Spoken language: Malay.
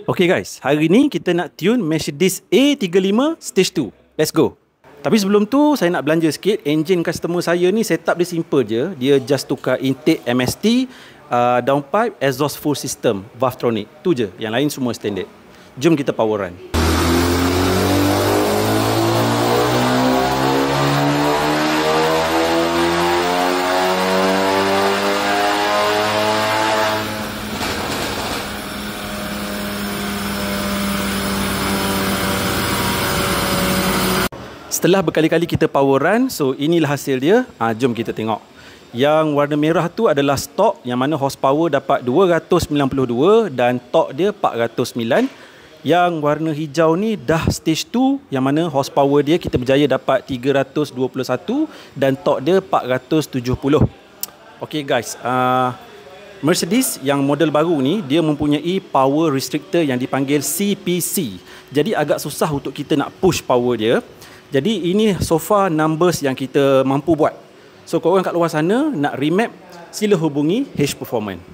Okay guys, hari ni kita nak tune Mercedes A35 Stage 2. Let's go. Tapi sebelum tu, saya nak belanja sikit. Enjin customer saya ni setup dia simple je. Dia just tukar intake MST, downpipe, exhaust full system, Valvetronic. Tu je, yang lain semua standard. Jom kita power run. Setelah berkali-kali kita power run, so inilah hasil dia. Jom kita tengok. Yang warna merah tu adalah stok, yang mana horsepower dapat 292 dan torque dia 409. Yang warna hijau ni dah stage 2, yang mana horsepower dia kita berjaya dapat 321 dan torque dia 470. Okay guys, Mercedes yang model baru ni dia mempunyai power restrictor yang dipanggil CPC. Jadi agak susah untuk kita nak push power dia. Jadi ini so far numbers yang kita mampu buat. So korang kat luar sana nak remap, sila hubungi H Performance.